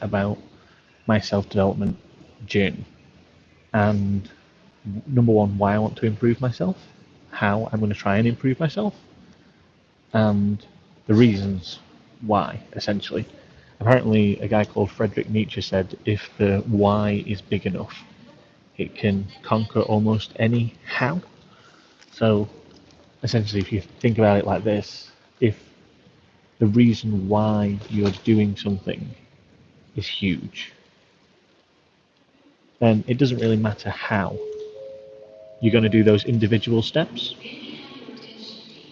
about my self-development journey. And number one, why I want to improve myself, how I'm going to try and improve myself, and the reasons why, essentially. Apparently, a guy called Friedrich Nietzsche said if the why is big enough, it can conquer almost any how. So, essentially, if you think about it like this, if the reason why you're doing something is huge, then it doesn't really matter how you're going to do those individual steps,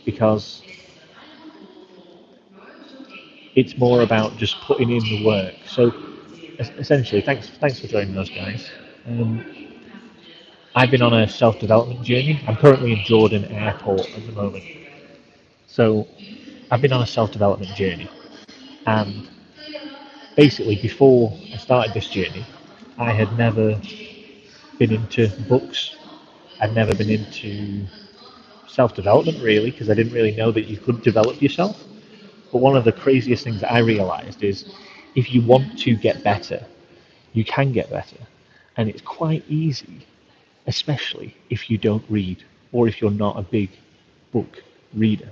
because it's more about just putting in the work. So essentially, thanks for joining us, guys. I've been on a self-development journey. I'm currently in Jordan Airport at the moment. So I've been on a self-development journey, and basically before I started this journey, I had never been into books. I'd never been into self-development really, because I didn't really know that you could develop yourself. But one of the craziest things that I realized is if you want to get better, you can get better. And it's quite easy, especially if you don't read or if you're not a big book reader.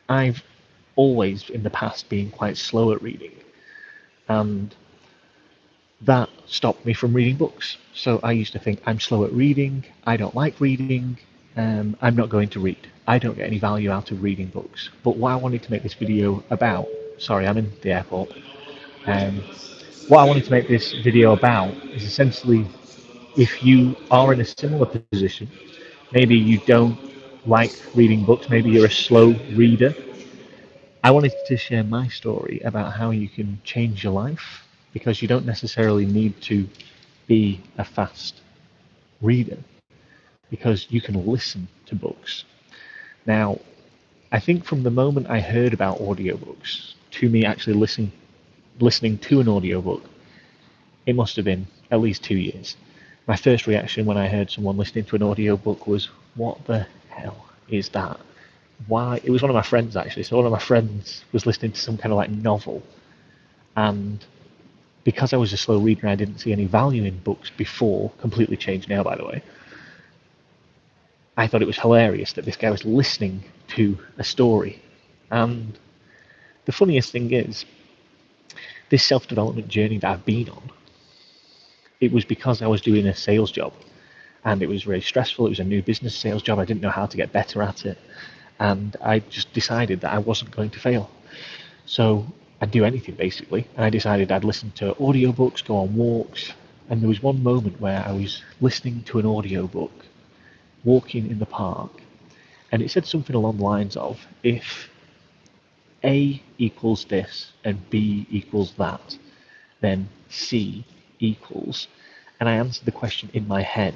I've always in the past been quite slow at reading, and that stopped me from reading books. So I used to think I'm slow at reading, I don't like reading, I'm not going to read. I don't get any value out of reading books. But what I wanted to make this video about, sorry, I'm in the airport. Um, what I wanted to make this video about is essentially if you are in a similar position, maybe you don't like reading books, maybe you're a slow reader. I wanted to share my story about how you can change your life, because you don't necessarily need to be a fast reader, because you can listen to books. Now, I think from the moment I heard about audiobooks to me actually listening to an audiobook, it must have been at least 2 years. My first reaction when I heard someone listening to an audiobook was, what the hell is that? Why? It was one of my friends actually. So one of my friends was listening to some kind of like novel, and because I was a slow reader and I didn't see any value in books before, completely changed now by the way, I thought it was hilarious that this guy was listening to a story. And the funniest thing is, this self-development journey that I've been on, it was because I was doing a sales job, and it was very stressful. It was a new business sales job. I didn't know how to get better at it, and I just decided that I wasn't going to fail. So I'd do anything basically, and I decided I'd listen to audiobooks, go on walks, and there was one moment where I was listening to an audiobook, walking in the park, and it said something along the lines of, if A equals this and B equals that, then C equals, and I answered the question in my head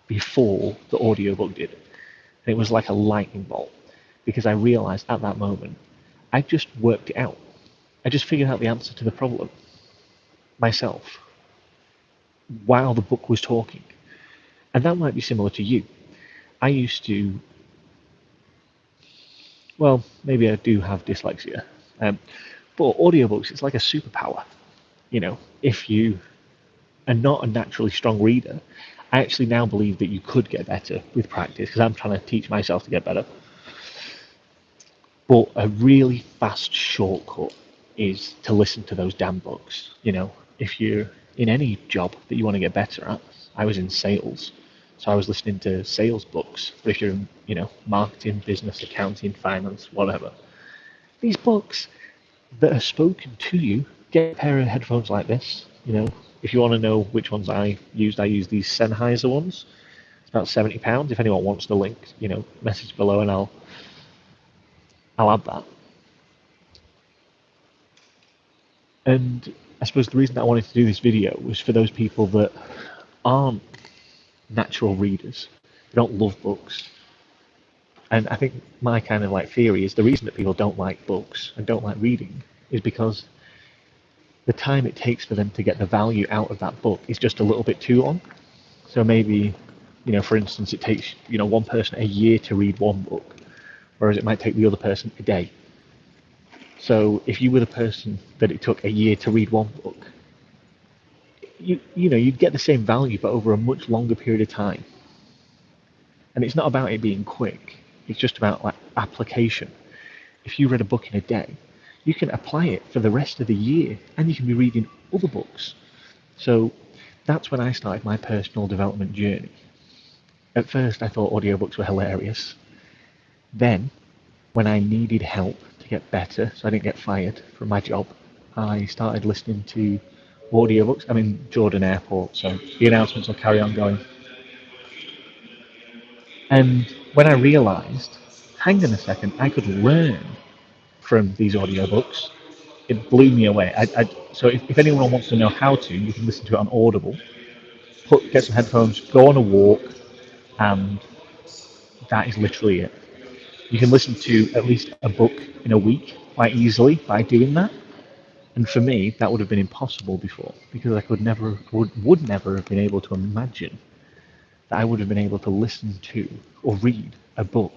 before the audiobook did. And it was like a lightning bolt, because I realized at that moment I just worked it out. I just figured out the answer to the problem myself while the book was talking. And that might be similar to you. I used to, well, maybe I do have dyslexia, but audiobooks, it's like a superpower. You know, if you are not a naturally strong reader, I actually now believe that you could get better with practice, because I'm trying to teach myself to get better. But a really fast shortcut is to listen to those damn books. You know, if you're in any job that you want to get better at, I was in sales, so I was listening to sales books. But if you're in, marketing, business, accounting, finance, whatever, these books that are spoken to you, get a pair of headphones like this. If you want to know which ones I use these Sennheiser ones. It's about £70. If anyone wants the link, message below and I'll add that. And I suppose the reason that I wanted to do this video was for those people that aren't natural readers, they don't love books. And I think my kind of like theory is the reason that people don't like books and don't like reading is because the time it takes for them to get the value out of that book is just a little bit too long. So maybe, for instance, it takes, one person a year to read one book, whereas it might take the other person a day. So if you were the person that it took a year to read one book, you'd get the same value but over a much longer period of time. And it's not about it being quick. It's just about like application. If you read a book in a day, you can apply it for the rest of the year and you can be reading other books. So that's when I started my personal development journey. At first, I thought audiobooks were hilarious. Then, when I needed help to get better, so I didn't get fired from my job, I started listening to audiobooks. I'm in Jordan Airport, so the announcements will carry on going. And when I realised, hang on a second, I could learn from these audiobooks, it blew me away. So if anyone wants to know how to, you can listen to it on Audible. Get some headphones, go on a walk, and that is literally it. You can listen to at least a book in a week quite easily by doing that. And for me, that would have been impossible before because I would never have been able to imagine that I would have been able to listen to or read a book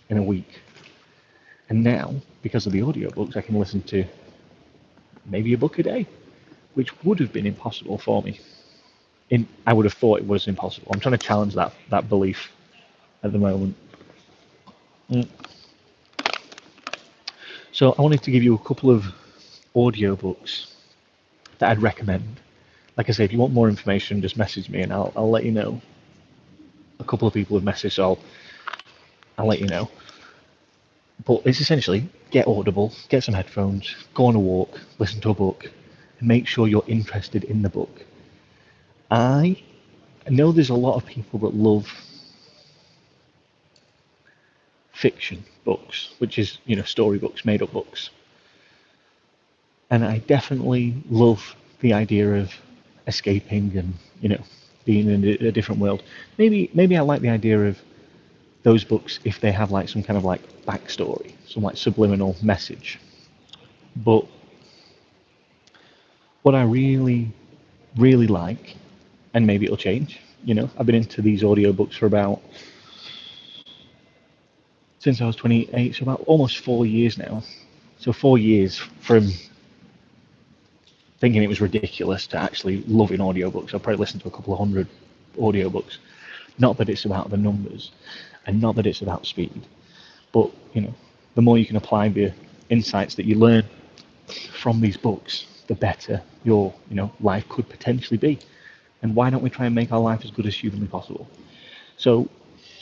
in a week. And now, because of the audiobooks, I can listen to maybe a book a day, which would have been impossible for me. I would have thought it was impossible. I'm trying to challenge that belief at the moment. So I wanted to give you a couple of audiobooks that I'd recommend. Like I say, if you want more information, just message me and I'll let you know. A couple of people have messaged, so I'll let you know. But it's essentially get Audible, get some headphones, go on a walk, listen to a book, and make sure you're interested in the book. I know there's a lot of people that love fiction books, which is, storybooks, made up books. And I definitely love the idea of escaping and, being in a different world. Maybe I like the idea of those books if they have like some kind of like backstory, some like subliminal message. But what I really, really like, and maybe it'll change, I've been into these audiobooks for since I was 28, so about almost 4 years now. So 4 years from thinking it was ridiculous to actually loving audiobooks. I've probably listened to a couple of hundred audiobooks. Not that it's about the numbers, and not that it's about speed, but the more you can apply the insights that you learn from these books, the better your life could potentially be. And why don't we try and make our life as good as humanly possible? So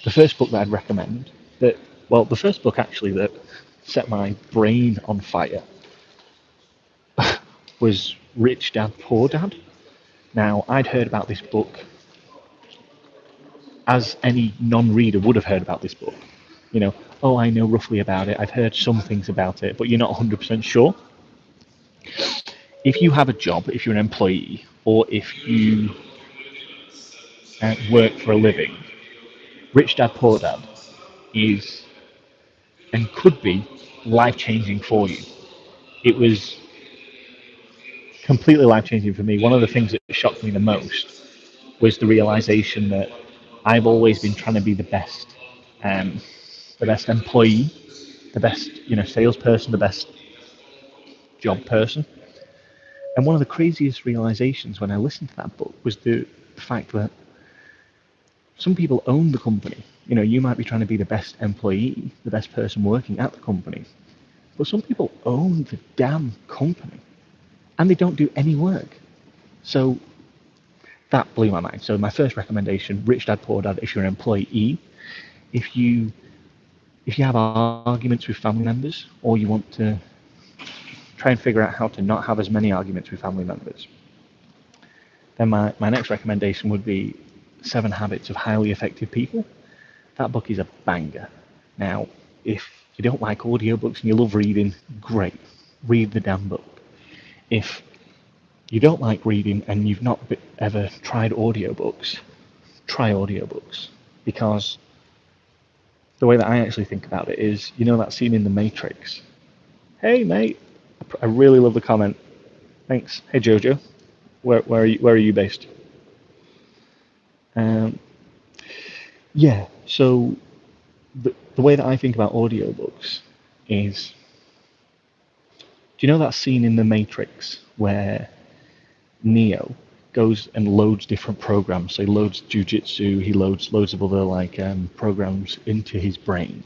the first book that I'd recommend, the first book actually that set my brain on fire was Rich Dad Poor Dad. Now, I'd heard about this book as any non-reader would have heard about this book. Oh, I know roughly about it. I've heard some things about it, but you're not 100% sure. If you have a job, if you're an employee, or if you work for a living, Rich Dad Poor Dad is and could be life-changing for you. It was completely life-changing for me. One of the things that shocked me the most was the realization that I've always been trying to be the best employee, the best salesperson, the best job person. And one of the craziest realizations when I listened to that book was the fact that some people own the company. You might be trying to be the best employee, the best person working at the company, but some people own the damn company and they don't do any work. So that blew my mind. So my first recommendation, Rich Dad Poor Dad, if you're an employee, if you have arguments with family members or you want to try and figure out how to not have as many arguments with family members, then my next recommendation would be 7 Habits of Highly Effective People. That book is a banger. Now, if you don't like audiobooks and you love reading, great. Read the damn book. If you don't like reading and you've not ever tried audiobooks, try audiobooks. Because the way that I actually think about it is, that scene in The Matrix. Hey, mate. I really love the comment. Thanks. Hey, Jojo. Where are you based? So the way that I think about audiobooks is you know that scene in The Matrix where Neo goes and loads different programs? So he loads jujitsu, he loads loads of other programs into his brain,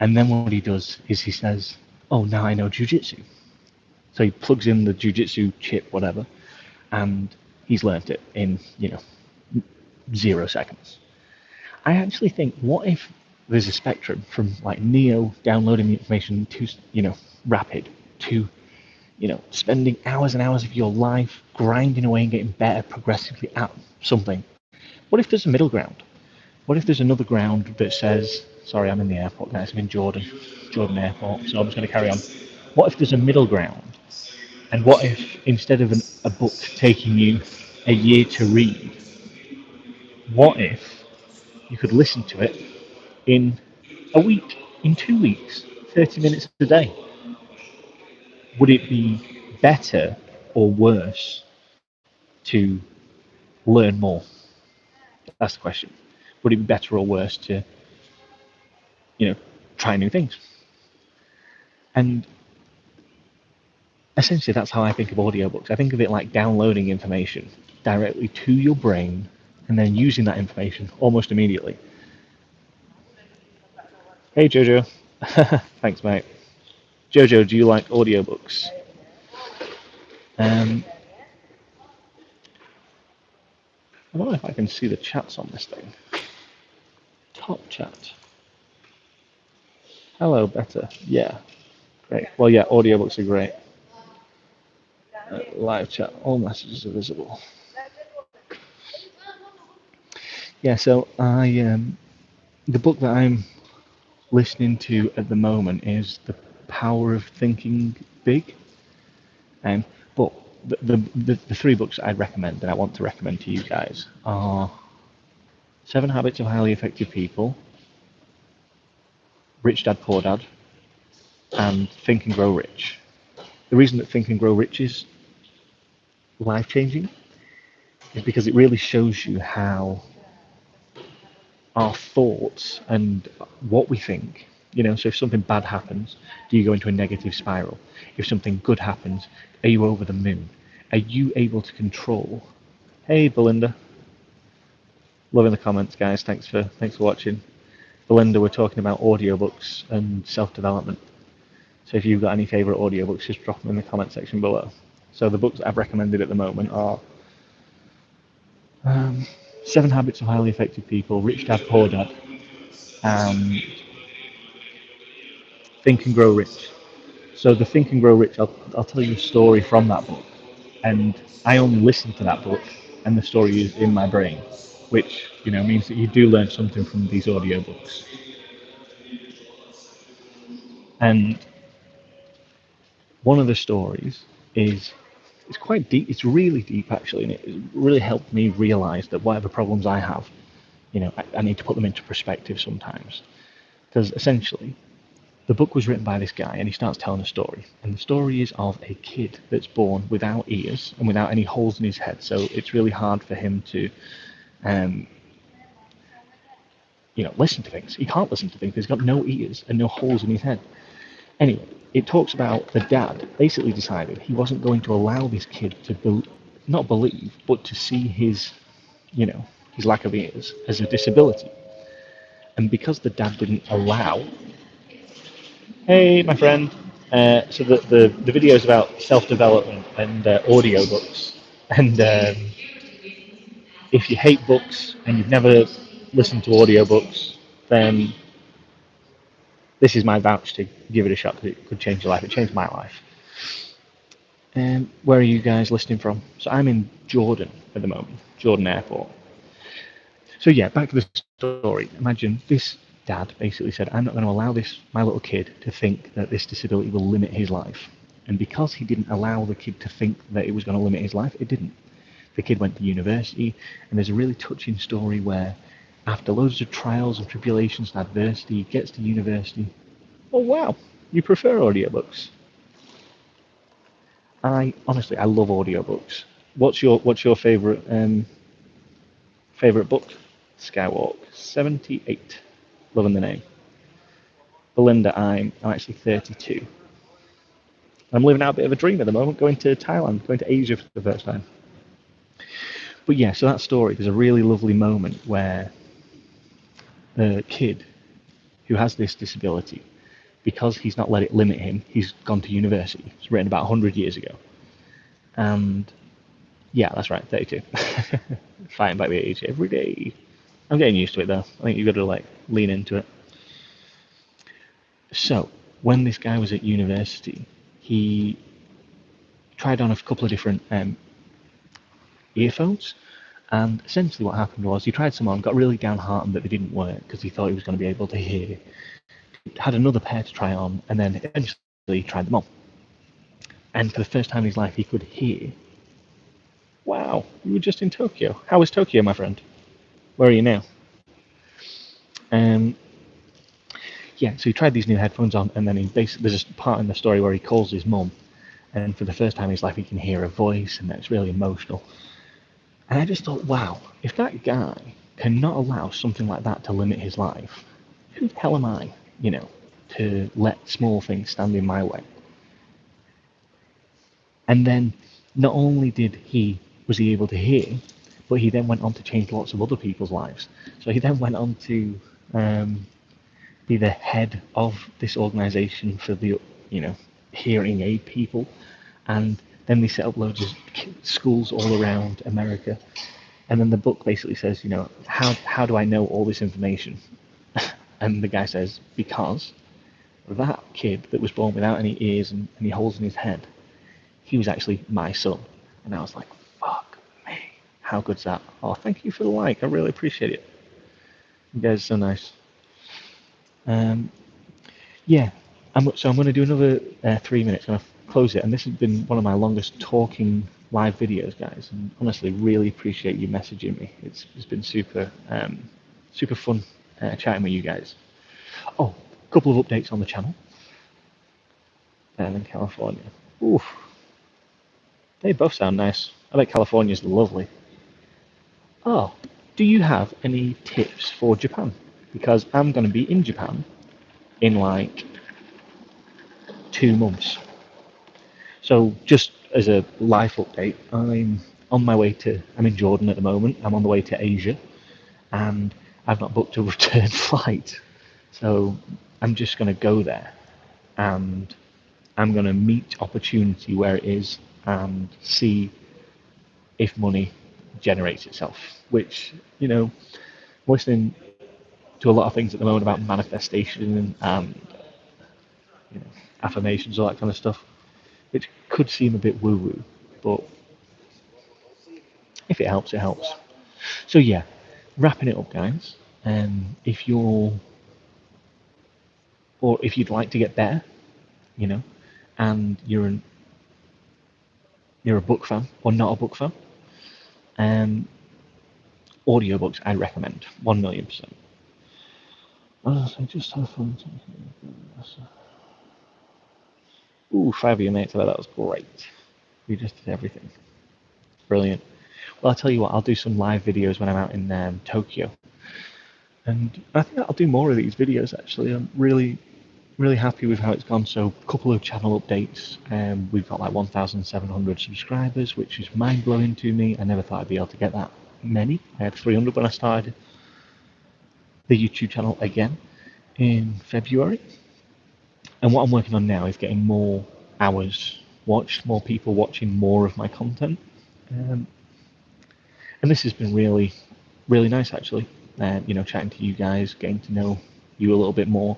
and then what he does is he says, "Oh, now I know jujitsu." So he plugs in the jujitsu chip, whatever, and he's learnt it in 0 seconds. I actually think, what if there's a spectrum from like Neo downloading the information to rapid to spending hours and hours of your life grinding away and getting better progressively at something. What if there's a middle ground? What if there's another ground that says, sorry, I'm in the airport, guys, I'm in Jordan Airport, so I'm just going to carry on. What if there's a middle ground? And what if, instead of a book taking you a year to read, what if you could listen to it in a week, in 2 weeks, 30 minutes a day? Would it be better or worse to learn more? That's the question. Would it be better or worse to, try new things? And essentially, that's how I think of audiobooks. I think of it like downloading information directly to your brain and then using that information almost immediately. Hey, Jojo. Thanks, mate. Jojo, do you like audiobooks? I don't know if I can see the chats on this thing. Top chat. Hello, better. Yeah, great. Well, yeah, audiobooks are great. Live chat, all messages are visible. Yeah, so the book that I'm listening to at the moment is The Power of Thinking Big. But the three books I'd recommend, that I want to recommend to you guys, are 7 Habits of Highly Effective People, Rich Dad Poor Dad, and Think and Grow Rich. The reason that Think and Grow Rich is life-changing is because it really shows you how our thoughts and what we think, so if something bad happens, do you go into a negative spiral? If something good happens, are you over the moon? Are you able to control? Hey, Belinda. Loving the comments, guys. Thanks for watching. Belinda, we're talking about audiobooks and self-development. So if you've got any favourite audiobooks, just drop them in the comment section below. So the books I've recommended at the moment are 7 Habits of Highly Effective People, Rich Dad Poor Dad, and Think and Grow Rich. So the Think and Grow Rich, I'll tell you a story from that book, and I only listen to that book, and the story is in my brain, which means that you do learn something from these audiobooks. And one of the stories is it's quite deep. It's really deep actually, and it really helped me realise that whatever problems I have, I need to put them into perspective sometimes, because essentially the book was written by this guy, and he starts telling a story. And the story is of a kid that's born without ears and without any holes in his head. So it's really hard for him to, listen to things. He can't listen to things. He's got no ears and no holes in his head. Anyway, it talks about the dad basically decided he wasn't going to allow this kid to not believe, but to see his lack of ears as a disability. And because the dad didn't allow, hey, my friend. So the video is about self-development and audiobooks. And if you hate books and you've never listened to audiobooks, then this is my vouch to give it a shot, because it could change your life. It changed my life. Where are you guys listening from? So I'm in Jordan at the moment, Jordan Airport. So yeah, back to the story. Imagine this dad basically said, I'm not going to allow my little kid to think that this disability will limit his life. And because he didn't allow the kid to think that it was going to limit his life, it didn't. The kid went to university, and there's a really touching story where, after loads of trials and tribulations and adversity, he gets to university. Oh wow, you prefer audiobooks? I love audiobooks. What's your favorite book? Skywalk 78. Loving the name. Belinda, I'm actually 32. I'm living out a bit of a dream at the moment, going to Thailand, going to Asia for the first time. But yeah, so that story, there's a really lovely moment where the kid who has this disability, because he's not let it limit him, he's gone to university. It's written about 100 years ago. And yeah, that's right, 32. Fighting back the age every day. I'm getting used to it though. I think you've got to like lean into it. So, when this guy was at university, he tried on a couple of different earphones. And essentially what happened was he tried some on, got really downhearted that they didn't work because he thought he was going to be able to hear. Had another pair to try on, and then eventually tried them on. And for the first time in his life, he could hear. Wow, you were just in Tokyo. How was Tokyo, my friend? Where are you now? Um, yeah, so he tried these new headphones on, and then there's a part in the story where he calls his mum, and for the first time in his life, he can hear her voice, and that's really emotional. And I just thought, wow, if that guy cannot allow something like that to limit his life, who the hell am I, to let small things stand in my way? And then not only was he able to hear, but he then went on to change lots of other people's lives. So he then went on to be the head of this organization for the hearing aid people, and then they set up loads of schools all around America. And then the book basically says, how do I know all this information? And the guy says, because that kid that was born without any ears and any holes in his head, he was actually my son. And I was like, fuck me. How good's that? Oh, thank you for the like. I really appreciate it. You guys are so nice. Yeah, so I'm going to do another 3 minutes. I'm going to close it. And this has been one of my longest talking live videos, guys. And honestly, really appreciate you messaging me. It's been super fun chatting with you guys. Oh, a couple of updates on the channel. And in California. Oof. They both sound nice. I bet California's lovely. Oh, do you have any tips for Japan? Because I'm going to be in Japan in like 2 months. So just as a life update, I'm in Jordan at the moment. I'm on the way to Asia, and I've not booked a return flight. So I'm just going to go there, and I'm going to meet opportunity where it is and see if money generates itself, which, listening to a lot of things at the moment about manifestation and affirmations, all that kind of stuff, which could seem a bit woo-woo, but if it helps, it helps. So yeah, wrapping it up, guys. If you're, or if you'd like to get better, and you're a book fan or not a book fan, audiobooks I recommend 1,000,000%. I just have fun. Ooh, 5 of your mates. That was great. We just did everything. Brilliant. Well, I'll tell you what, I'll do some live videos when I'm out in Tokyo. And I think I'll do more of these videos, actually. I'm really, really happy with how it's gone. So, a couple of channel updates. We've got like 1,700 subscribers, which is mind-blowing to me. I never thought I'd be able to get that many. I had 300 when I started the YouTube channel again in February. And what I'm working on now is getting more hours watched, more people watching more of my content. And this has been really, really nice, actually. Chatting to you guys, getting to know you a little bit more.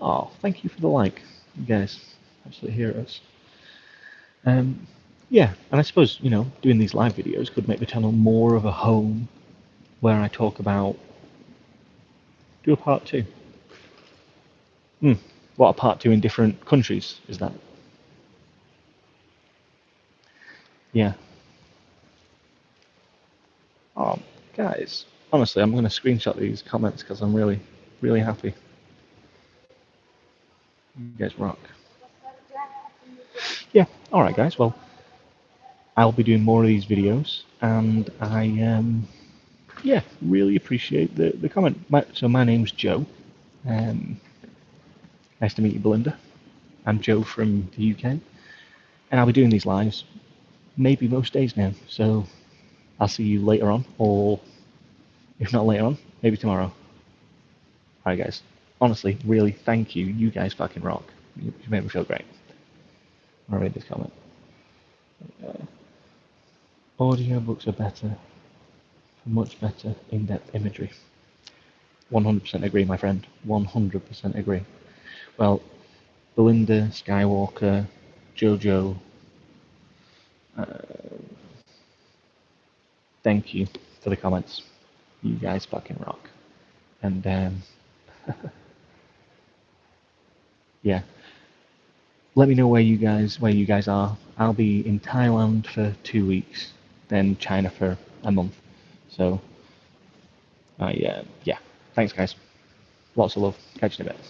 Oh, thank you for the like. You guys absolutely heroes. Yeah, and I suppose, doing these live videos could make the channel more of a home where I talk about, do a part 2. What, a part 2 in different countries, is that? Yeah. Oh, guys, honestly, I'm going to screenshot these comments because I'm really, really happy. You guys rock. Yeah, alright guys, well, I'll be doing more of these videos, and I, really appreciate the comment. So my name's Joe. Nice to meet you, Belinda. I'm Joe from the UK. And I'll be doing these lives maybe most days now. So I'll see you later on, or if not later on, maybe tomorrow. Alright, guys. Honestly, really, thank you. You guys fucking rock. You made me feel great. I'll read this comment. Audiobooks are better, much better in-depth imagery. 100% agree, my friend. 100% agree. Well, Belinda, Skywalker, Jojo, thank you for the comments. You guys fucking rock. And yeah, let me know where you guys are. I'll be in Thailand for 2 weeks, then China for a month. So yeah, thanks guys. Lots of love. Catch you in a bit.